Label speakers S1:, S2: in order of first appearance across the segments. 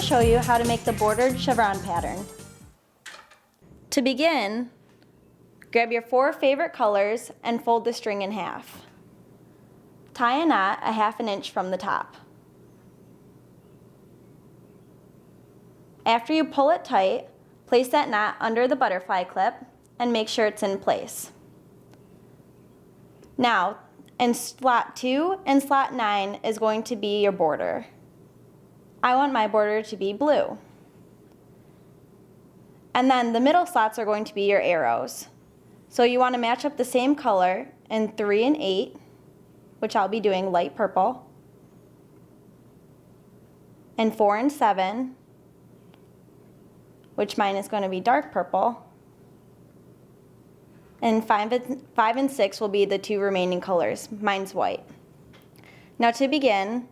S1: show you how to make the bordered chevron pattern. To begin, grab your 4 favorite colors and fold the string in half. Tie a knot a 1/2 inch from the top. After you pull it tight, place that knot under the butterfly clip and make sure it's in place. Now, in slot 2 and slot 9 is going to be your border. I want my border to be blue. And then the middle slots are going to be your arrows. So you want to match up the same color in 3 and 8, which I'll be doing light purple, and 4 and 7, which mine is going to be dark purple, and 5 and 6 will be the 2 remaining colors. Mine's white. Now to begin,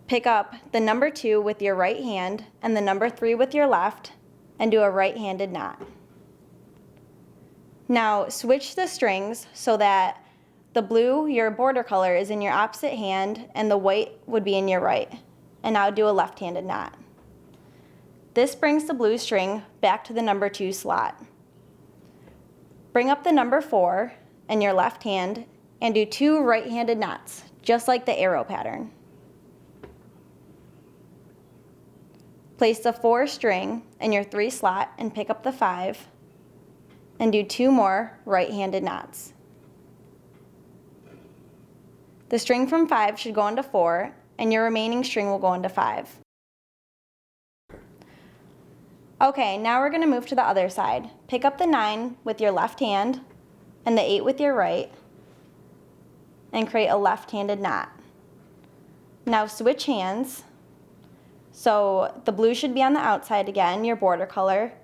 S1: pick up the number 2 with your right hand and the number 3 with your left and do a right-handed knot. Now switch the strings so that the blue, your border color, is in your opposite hand and the white would be in your right. And now do a left-handed knot. This brings the blue string back to the number 2 slot. Bring up the number 4 in your left hand and do 2 right-handed knots, just like the arrow pattern. Place the 4 string in your 3 slot and pick up the 5 and do 2 more right-handed knots. The string from 5 should go into 4 and your remaining string will go into 5. Okay, now we're going to move to the other side. Pick up the 9 with your left hand and the 8 with your right and create a left-handed knot. Now switch hands. So the blue should be on the outside again, your border color,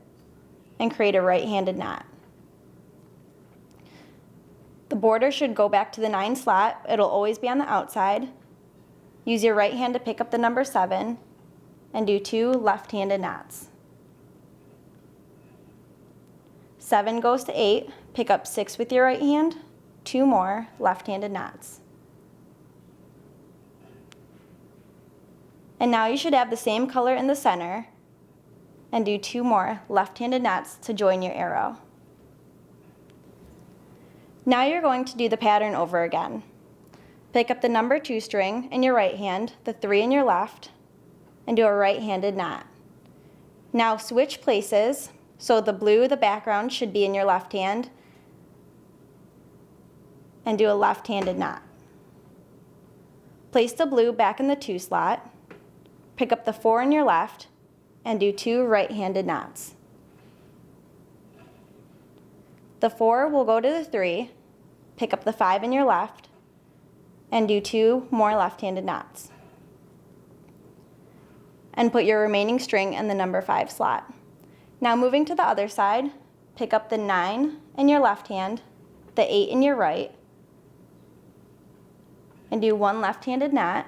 S1: and create a right-handed knot. The border should go back to the 9 slot. It'll always be on the outside. Use your right hand to pick up the number 7 and do 2 left-handed knots. 7 goes to 8, pick up 6 with your right hand, 2 more left-handed knots. And now you should have the same color in the center and do 2 more left-handed knots to join your arrow. Now you're going to do the pattern over again. Pick up the number 2 string in your right hand, the 3 in your left, and do a right-handed knot. Now switch places. So the blue, the background, should be in your left hand, and do a left-handed knot. Place the blue back in the 2 slot, pick up the 4 in your left, and do 2 right-handed knots. The 4 will go to the 3, pick up the 5 in your left, and do 2 more left-handed knots. And put your remaining string in the number 5 slot. Now moving to the other side, pick up the 9 in your left hand, the 8 in your right, and do 1 left-handed knot.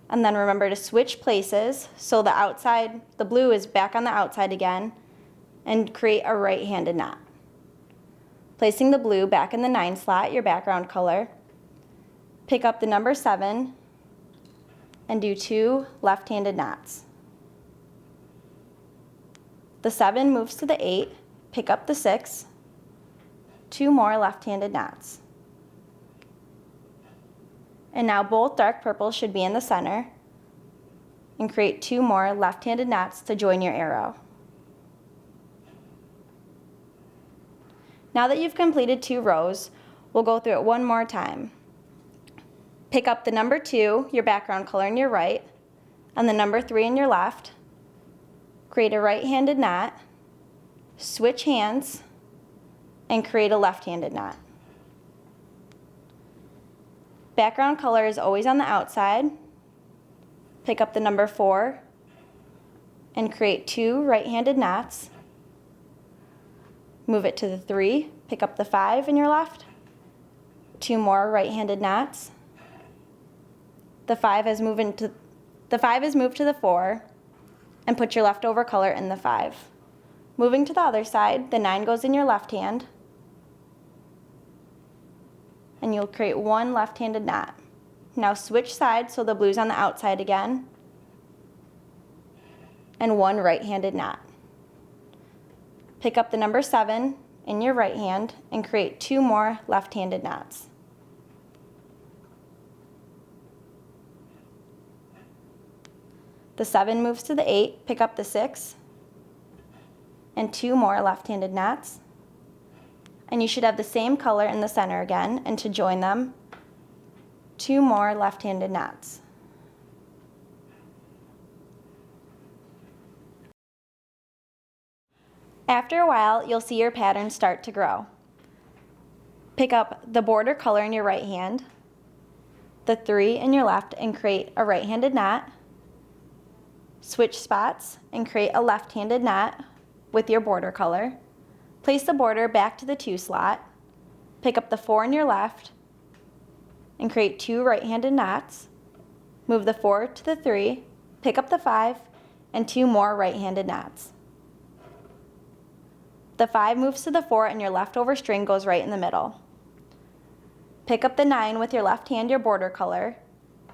S1: And then remember to switch places so the blue is back on the outside again, and create a right-handed knot. Placing the blue back in the 9 slot, your background color, pick up the number 7 and do 2 left-handed knots. The 7 moves to the 8, pick up the 6, 2 more left-handed knots. And now both dark purple should be in the center and create 2 more left-handed knots to join your arrow. Now that you've completed 2 rows, we'll go through it one more time. Pick up the number 2, your background color, in your right, and the number 3 in your left. Create a right-handed knot, switch hands, and create a left-handed knot. Background color is always on the outside. Pick up the number 4 and create 2 right-handed knots. Move it to the 3, pick up the 5 in your left, 2 more right-handed knots. The 5 is moved to the 4, and put your leftover color in the 5. Moving to the other side, the 9 goes in your left hand, and you'll create 1 left-handed knot. Now switch sides so the blue's on the outside again, and 1 right-handed knot. Pick up the number 7 in your right hand and create 2 more left-handed knots. The 7 moves to the 8, pick up the 6 and 2 more left-handed knots. And you should have the same color in the center again, and to join them, 2 more left-handed knots. After a while, you'll see your pattern start to grow. Pick up the border color in your right hand, the 3 in your left, and create a right-handed knot. Switch spots and create a left-handed knot with your border color. Place the border back to the 2 slot. Pick up the 4 in your left and create 2 right-handed knots. Move the 4 to the 3, pick up the 5, and 2 more right-handed knots. The 5 moves to the 4 and your leftover string goes right in the middle. Pick up the 9 with your left hand, your border color,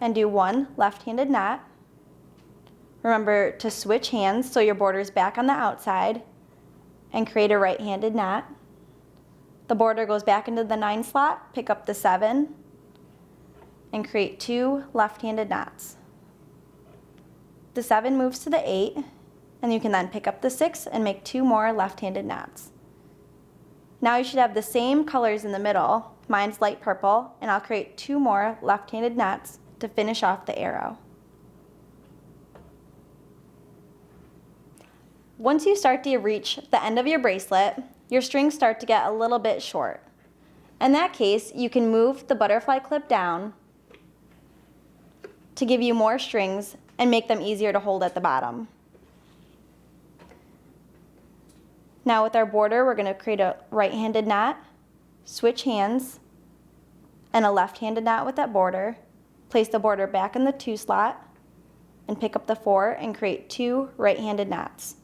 S1: and do 1 left-handed knot. Remember to switch hands so your border is back on the outside and create a right-handed knot. The border goes back into the 9 slot, pick up the 7 and create 2 left-handed knots. The 7 moves to the 8, and you can then pick up the 6 and make 2 more left-handed knots. Now you should have the same colors in the middle. Mine's light purple, and I'll create 2 more left-handed knots to finish off the arrow. Once you start to reach the end of your bracelet, your strings start to get a little bit short. In that case, you can move the butterfly clip down to give you more strings and make them easier to hold at the bottom. Now with our border, we're going to create a right-handed knot, switch hands, and a left-handed knot with that border. Place the border back in the 2 slot and pick up the 4 and create 2 right-handed knots.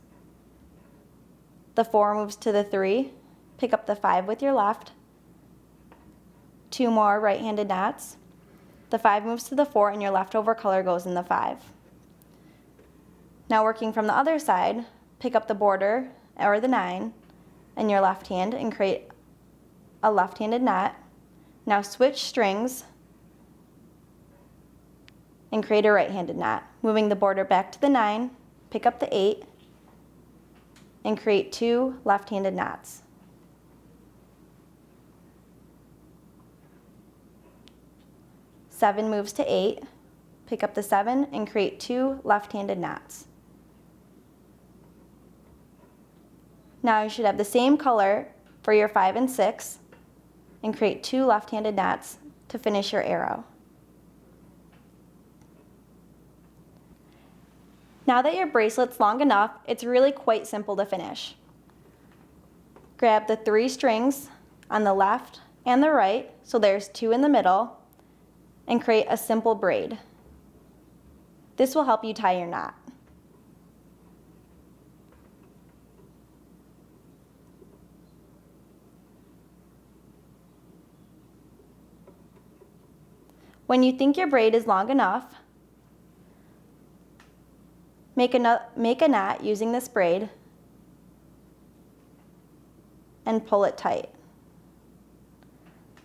S1: The 4 moves to the 3, pick up the 5 with your left, 2 more right-handed knots. The 5 moves to the 4 and your leftover color goes in the 5. Now working from the other side, pick up the border or the 9 in your left hand and create a left-handed knot. Now switch strings and create a right-handed knot. Moving the border back to the 9, pick up the 8 and create 2 left-handed knots. Seven moves to 8, pick up the 7 and create 2 left-handed knots. Now you should have the same color for your 5 and 6 and create 2 left-handed knots to finish your arrow. Now that your bracelet's long enough, it's really quite simple to finish. Grab the 3 strings on the left and the right, so there's 2 in the middle, and create a simple braid. This will help you tie your knot. When you think your braid is long enough, make a knot using this braid and pull it tight.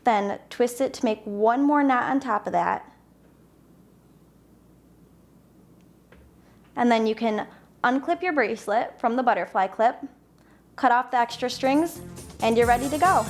S1: Then twist it to make 1 more knot on top of that. And then you can unclip your bracelet from the butterfly clip, cut off the extra strings, and you're ready to go.